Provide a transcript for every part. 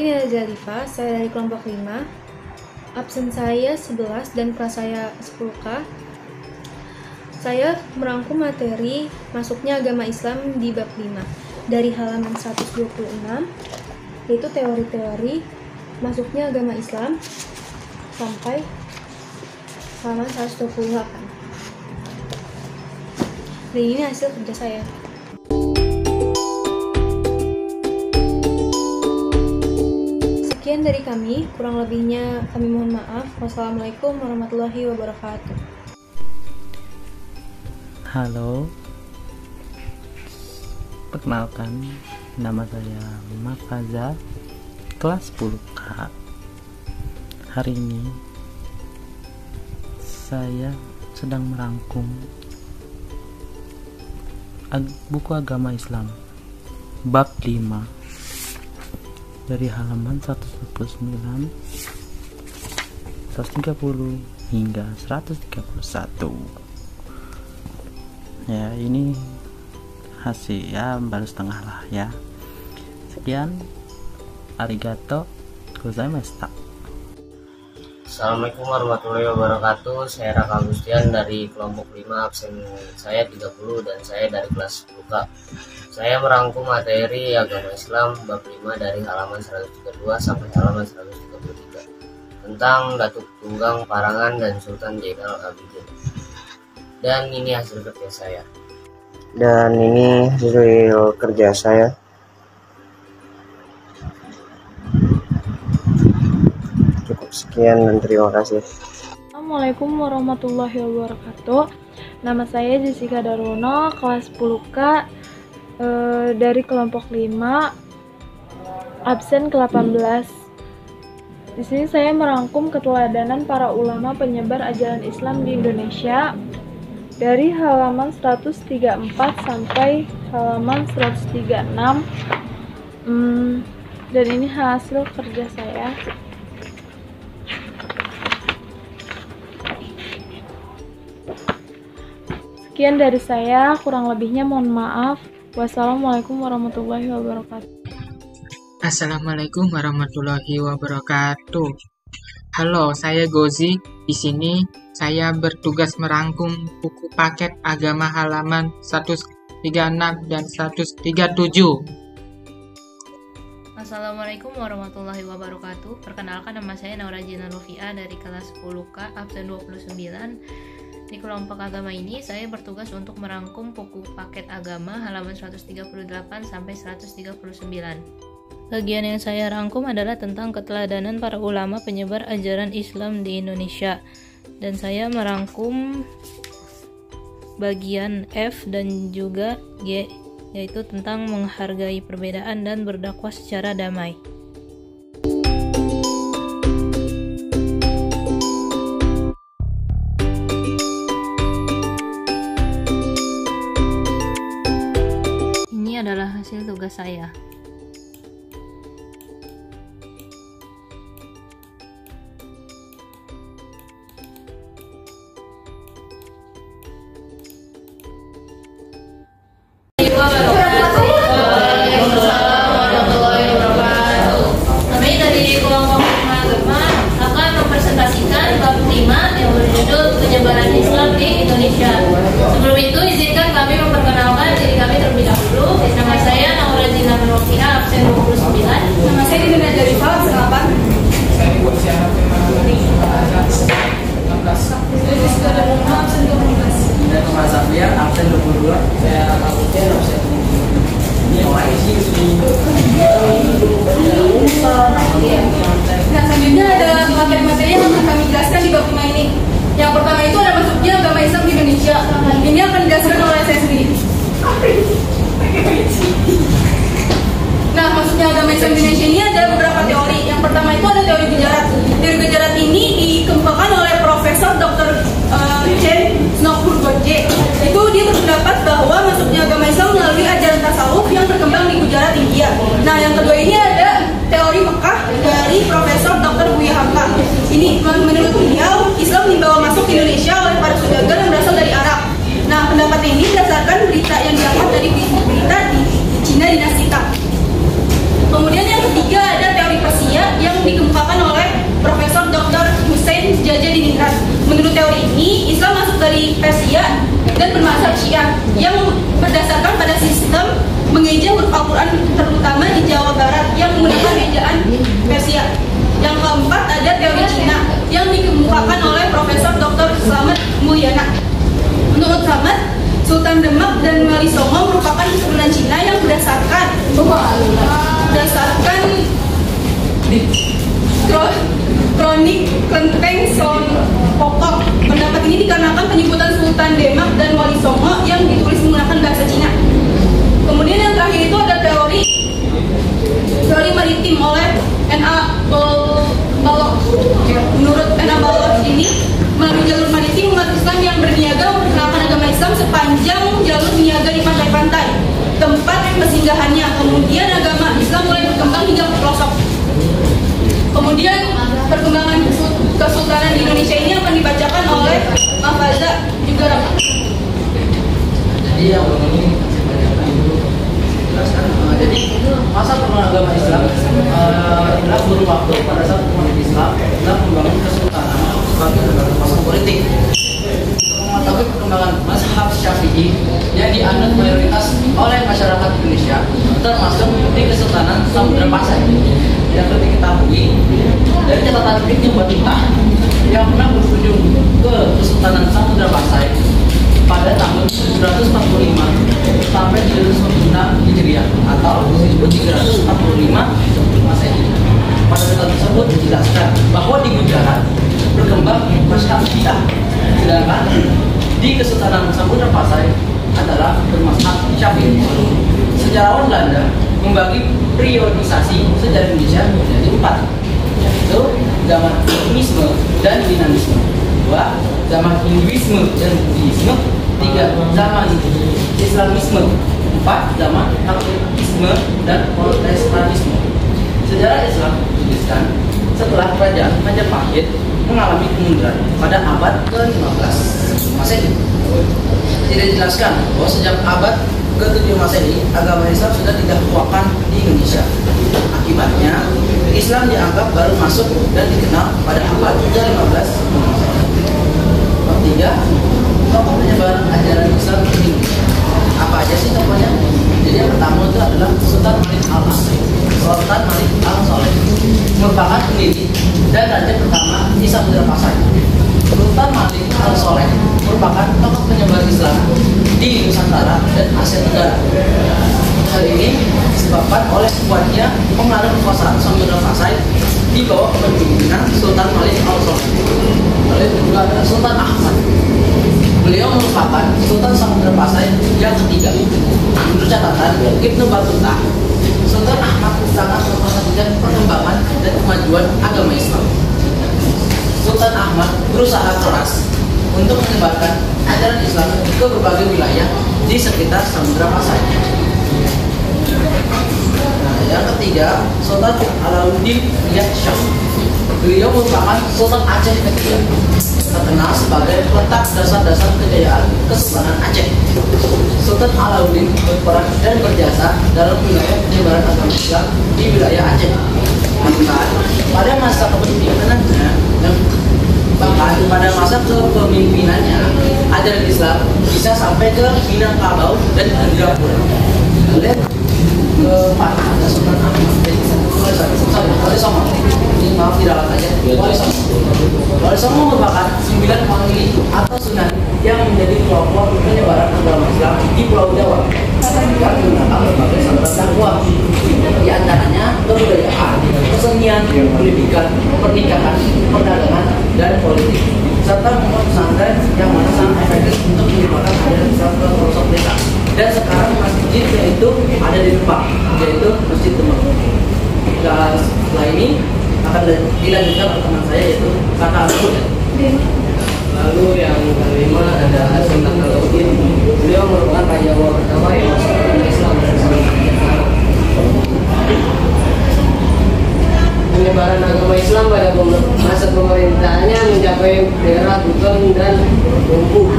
Nia Zalifa, saya dari kelompok 5. Absen saya 11 dan kelas saya 10K. Saya merangkum materi masuknya agama Islam di bab 5 dari halaman 126, yaitu teori-teori masuknya agama Islam sampai halaman 128. Dan ini hasil kerja saya. Sekian dari kami, kurang lebihnya kami mohon maaf. Wassalamualaikum warahmatullahi wabarakatuh. Halo, perkenalkan, nama saya Mafaza, kelas 10K. Hari ini saya sedang merangkum buku agama Islam bab 5 dari halaman 129, 130 hingga 131. Ya, ini hasil ya, baru setengah lah ya. Sekian, arigato gozaimashita. Assalamualaikum warahmatullahi wabarakatuh. Saya Raka Agustian dari kelompok 5, absen saya 30 dan saya dari kelas 10K. Saya merangkum materi agama Islam bab 5 dari halaman 132 sampai halaman 133 tentang Datuk Tunggang Parangan dan Sultan Zainal Abidin. Dan ini hasil kerja saya. Cukup sekian dan terima kasih. Assalamualaikum warahmatullahi wabarakatuh. Nama saya Jessica Darwono, kelas 10K dari kelompok 5, absen ke-18. Di sini saya merangkum keteladanan para ulama penyebar ajaran Islam di Indonesia dari halaman 134 sampai halaman 136. Dan ini hasil kerja saya. Sekian dari saya, kurang lebihnya mohon maaf. Wassalamualaikum warahmatullahi wabarakatuh. Assalamualaikum warahmatullahi wabarakatuh. Halo, saya Gozi. Di sini saya bertugas merangkum buku paket agama halaman 136 dan 137. Assalamualaikum warahmatullahi wabarakatuh. Perkenalkan, nama saya Naura Jina Rufia dari kelas 10K, absen 29. Di kelompok agama ini, saya bertugas untuk merangkum buku paket agama halaman 138 sampai 139. Bagian yang saya rangkum adalah tentang keteladanan para ulama penyebar ajaran Islam di Indonesia. Dan saya merangkum bagian F dan juga G, yaitu tentang menghargai perbedaan dan berdakwah secara damai. Ini adalah hasil tugas saya. Penyebaran Islam di Indonesia. Sebelum itu, izinkan kami memperkenalkan diri kami terlebih dahulu. Nama saya Naura Jina Rofia, absen 29. Nama saya Nia Zalifa, absen 8. Saya Jessica Darwono, absen 12. Saya Muhammad Zafir, absen 22. Saya Raka Agustian, absen 27. Nah, selanjutnya ada materi-materi yang akan kami jelaskan di bab 5 ini. Yang pertama itu ada masuknya agama Islam di Indonesia. Ini akan dijelaskan oleh saya sendiri. Nah, masuknya agama Islam di Indonesia ini ada beberapa teori. Yang pertama itu ada teori Gujarat. Teori Gujarat ini dikembangkan oleh Profesor Dr. Chen Snokpurgoje. Itu dia berpendapat bahwa masuknya agama Islam melalui ajaran tasawuf yang berkembang di Gujarat, India. Nah, yang kedua ini ada teori Mekah dari Profesor Dr. Buya Hamka. Ini menurut beliau, Islam dibawa masuk ke Indonesia oleh para saudagar yang berasal dari Arab. Nah, pendapat ini berdasarkan berita yang diangkat dari berita di Cina dinasti Tang. Kemudian yang ketiga ada teori Persia. Indonesia yang berdasarkan pada sistem mengeja huruf Al-Quran terutama di Jawa Barat yang menggunakan ejaan Persia. Yang keempat ada teori Cina yang dikemukakan oleh Profesor Dr. Slamet Mulyana. Menurut Slamet, Sultan Demak dan Wali Songo merupakan keturunan Cina yang berdasarkan kronik Klenteng Son Pokok. Pendapat ini dikarenakan penyebutan Sultan Demak dan Wali Songo yang ditulis menggunakan bahasa Cina. Kemudian yang terakhir itu ada teori maritim oleh N.A. Balogh. Menurut N.A. Balogh ini, melalui jalur maritim umat Islam yang berniaga memperkenalkan agama Islam sepanjang jalur niaga di pantai-pantai tempat persinggahannya. Kemudian agama Islam mulai berkembang hingga ke pelosok. Kemudian perkembangan kesultanan di Indonesia ini akan dibacakan oleh Mahfaza juga Rahmat. Jadi yang ini jelaskan. Jadi masa perkembangan agama Islam adalah butuh waktu pada saat umat Islam telah membangun kesultanan sebagai lembaga politik. Untuk mengetahui perkembangan mazhab Syafi'i yang dianut mayoritas oleh masyarakat Indonesia, termasuk di Kesultanan Samudra Pasai, yang perlu diketahui dari catatan Ibnu Battuta yang pernah berkunjung ke Kesultanan Samudra Pasai pada tahun 745 sampai 746 Hijriah atau 1345 Masehi. Pada catatan tersebut dijelaskan bahwa di Gujarat berkembang mazhab Syiah, sedangkan di Kesultanan Samudra Pasai adalah bermazhab Syafi'i. Sejarawan Belanda membagi periodisasi sejarah Indonesia menjadi 4, yaitu zaman Hinduisme dan Dinamisme, 2 zaman Hinduisme dan Buddhisme, 3 zaman Islamisme, 4 zaman Katolikisme dan Protestanisme. Sejarah Islam dituliskan setelah Kerajaan Majapahit mengalami kemunduran pada abad ke-15 Masehi. Tidak dijelaskan bahwa sejak abad ke-7 Masehi agama Islam sudah tidak kuatkan di Indonesia. Akibatnya Islam dianggap baru masuk dan dikenal pada abad ke-15 Bab 3, tokoh penyebaran ajaran Islam di Indonesia. Apa aja sih tokohnya? Jadi yang pertama itu adalah Sultan Malik Al-Asri. Sultan Malik Al-Soleh merupakan pendiri dan raja pertama di Samudra Pasai. Sultan Malik Al-Soleh merupakan tokoh penyebar Islam di Nusantara dan Asia Tenggara. Hal ini disebabkan oleh kuatnya pengaruh kekuasaan Samudra Pasai di bawah kepemimpinan Sultan Malik Al-Soleh. Lalu kedua adalah Sultan Ahmad. Beliau merupakan Sultan Samudra Pasai yang ketiga. Menurut catatan Ibnu Battuta, Sultan Ahmad sangat memperhatikan perkembangan dan kemajuan agama Islam. Sultan Ahmad berusaha keras untuk menyebarkan ajaran Islam ke berbagai wilayah di sekitar Samudra Pasai. Nah, yang ketiga, Sultan Alauddin Riyad Shah. Beliau merupakan Sultan Aceh ketiga, terkenal sebagai peletak dasar-dasar kejayaan Kesultanan Aceh. Sultan Alauddin berperan dan berjasa dalam wilayah penyebaran agama Islam di wilayah Aceh. Pada masa kepemimpinannya, bahkan pada masa kepemimpinannya, ajaran Islam bisa sampai ke Minangkabau dan Indrapura. Kemudian keempat ada Sultan Ahmad. Wali Songo. Ini maaf tidak aja. Wali Songo merupakan 9 famili atau sunan yang menjadi kelompok penyebaran agama Islam di Pulau Jawa. Yang menggunakan berbagai saluran dakwah, di antaranya kebudayaan, kesenian, pendidikan, pernikahan, perdagangan, dan politik, serta membuat pesantren yang mana sangat efektif untuk menyebarkan ajaran Islam ke pelosok desa. Dan sekarang masjidnya itu ada di Demak, yaitu Masjid Demak. Dan setelah ini akan dilanjutkan oleh teman saya yaitu Kakak Alun. Lalu yang kelima ada Sultan Alauddin. Beliau merupakan raja pertama yang masuk ke Islam. Penyebaran agama Islam pada masa pemerintahannya mencapai daerah Buton dan Lumpuh.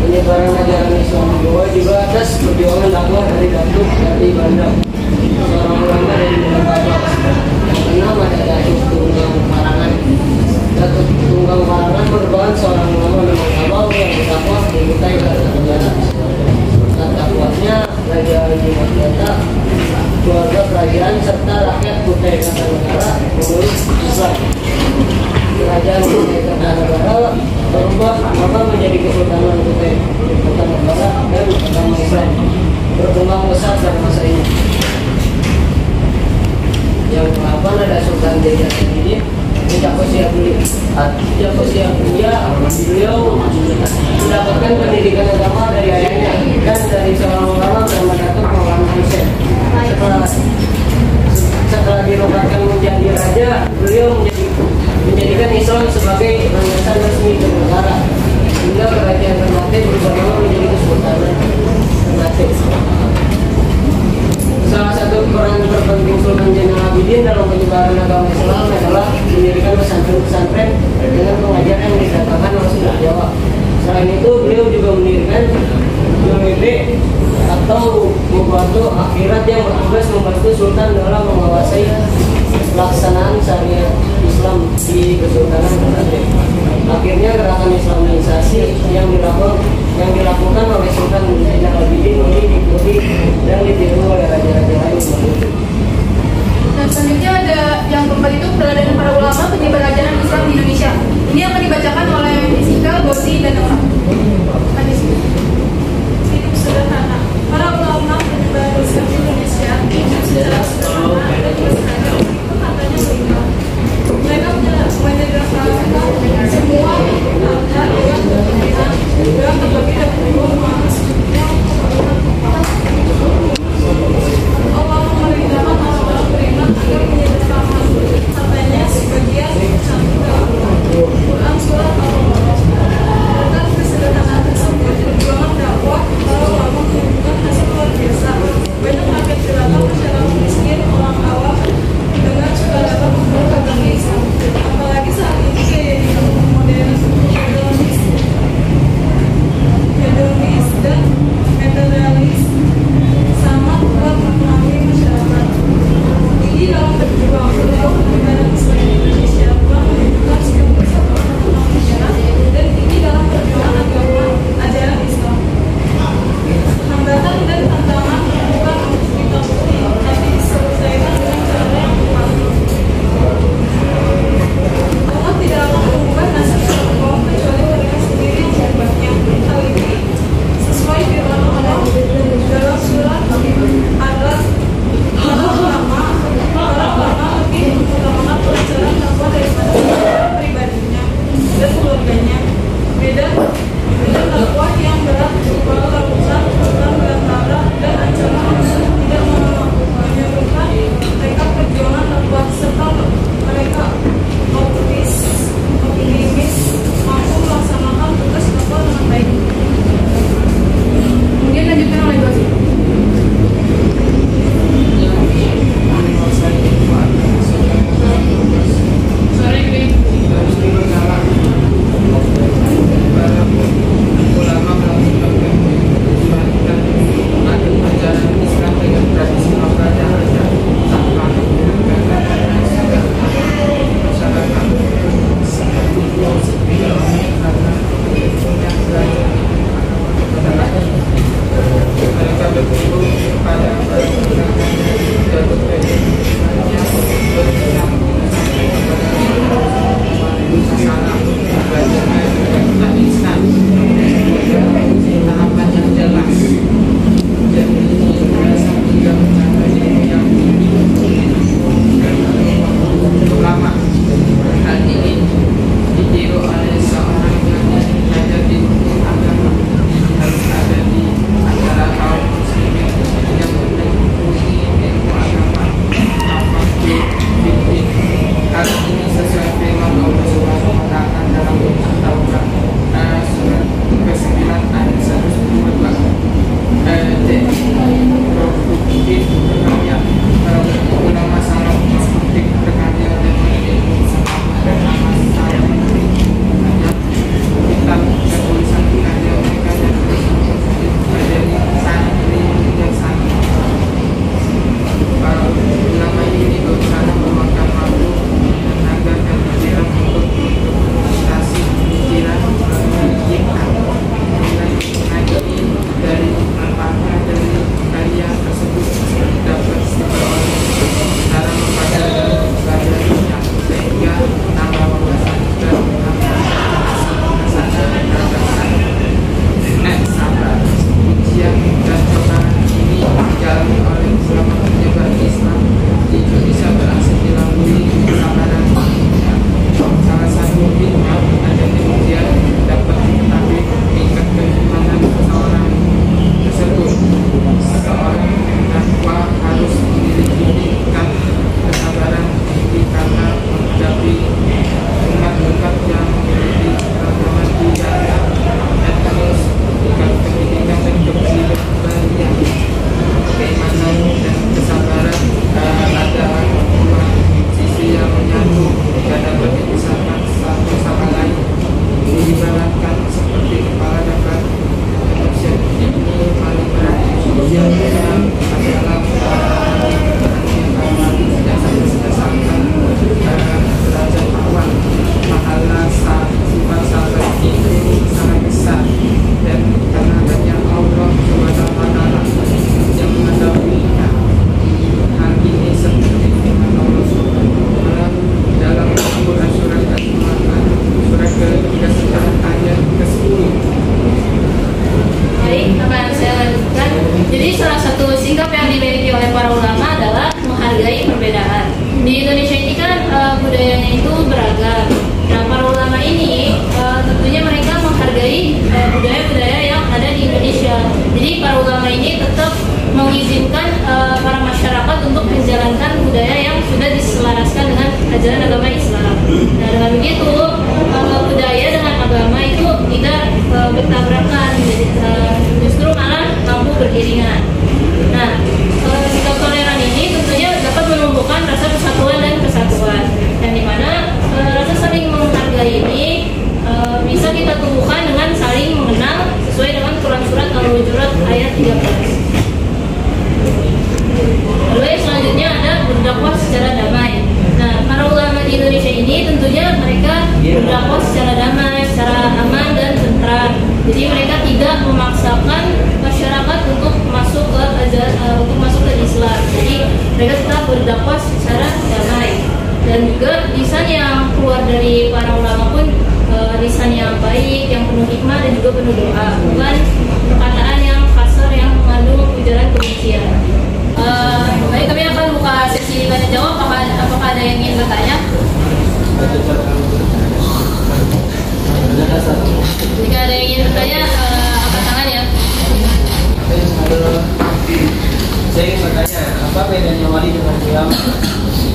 Penyebaran ajaran Islam juga atas perjuangan dakwah dari Datuk dari Bandar, seorang ulama dari Minangkabau. Yang keenam ada Datuk Tunggang Parangan. Datuk Tunggang Parangan merupakan seorang ulama Minangkabau yang berdakwah di Kutai Kartanegara. Apa ada Sultan Jainuddin sejak usia kuliah beliau mendapatkan pendidikan agama dari ayahnya dan dari seorang ulama bernama Datuk Maulana Hussein. Setelah dirobatkan menjadi raja, beliau menjadikan Islam sebagai landasan resmi negara hingga kerajaan Ternate berubah nama menjadi Kesultanan Ternate. Salah satu peran terpenting Sultan Zainal Abidin dalam penyebaran agama Islam adalah mendirikan pesantren dengan pengajaran yang didatangkan oleh Suku Jawa. Selain itu, beliau juga mendirikan JOED atau Mubato Akhirat yang bertugas membantu Sultan dalam menguasai pelaksanaan syariat Islam di Kesultanan Ternate. Akhirnya gerakan Islamisasi yang dilakukan oleh Sultan Zainal Abidin ini diikuti dan ditiru oleh raja-raja lain. Nah, selanjutnya ada yang keempat itu peradaan para ulama penyebar ajaran Islam di Indonesia. Ini akan dibacakan oleh Jessica, Gosi, dan Nora. Hadis hidup sederhana. Para ulama penyebar Islam di Indonesia hidup secara sederhana dan bersengaja untuk katanya beriman. Mereka menyederhanakan semua hal yang berkaitan dengan terbagi dan Allah memerintahkan orang-orang beriman agar menyederhanakan hartanya sebagian satu dalam Quran surat beragam. Nah, para ulama ini tentunya mereka menghargai budaya-budaya yang ada di Indonesia. Jadi para ulama ini tetap mengizinkan para masyarakat untuk menjalankan budaya yang sudah diselaraskan dengan ajaran agama Islam. Nah, dengan begitu budaya dengan agama itu tidak bertabrakan, justru malah mampu beriringan. Nah, sikap toleran ini tentunya dapat menumbuhkan rasa persatuan dan kesatuan, yang dimana rasa saling menghargai ini bisa kita tumbuhkan dengan saling mengenal sesuai dengan Quran Surat Al-Hujurat ayat 13. Lalu yang selanjutnya ada berdakwah secara damai. Nah, para ulama di Indonesia ini tentunya mereka berdakwah secara damai, secara aman dan tentram. Jadi mereka tidak memaksakan masyarakat untuk masuk ke Islam. Jadi mereka tetap berdakwah secara damai. Dan juga lisan yang keluar dari para ulama pun lisan yang baik, yang penuh hikmah dan juga penuh doa, bukan perkataan yang kasar yang mengandung ujaran kebencian. Baik, kami akan buka sesi tanya jawab. Apakah ada yang ingin bertanya? Jika ada yang ingin bertanya, angkat tangan ya. Saya ingin bertanya, apa bedanya wali dengan ulama?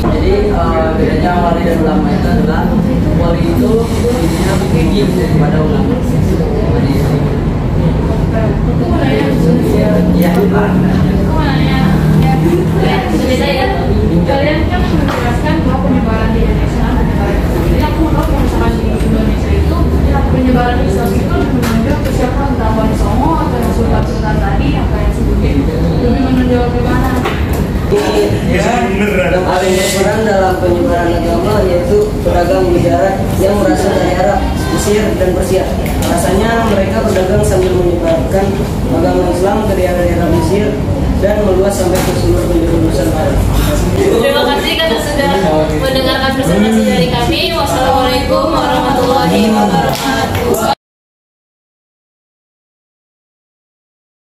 Jadi bedanya wali dan ulama itu adalah wali itu intinya lebih tinggi daripada ulama. Beda ya. Kalian kan menjelaskan bahwa penyebaran di Indonesia. Jadi aku menurut misalkan di Indonesia itu penyebaran Islam itu menunjuk ke siapa, entah Wali Songo atau yang sultan tadi yang kayak sebutin, lebih menunjuk ke mana? Yang paling berperan dalam penyebaran agama yaitu beragam negara yang berasal dari Arab, Mesir, dan Persia. Rasanya mereka berdagang sambil menyebarkan agama Islam ke daerah-daerah Mesir dan meluas sampai ke seluruh penjuru Nusantara. Terima kasih karena sudah mendengarkan presentasi dari kami. Wassalamualaikum warahmatullahi wabarakatuh.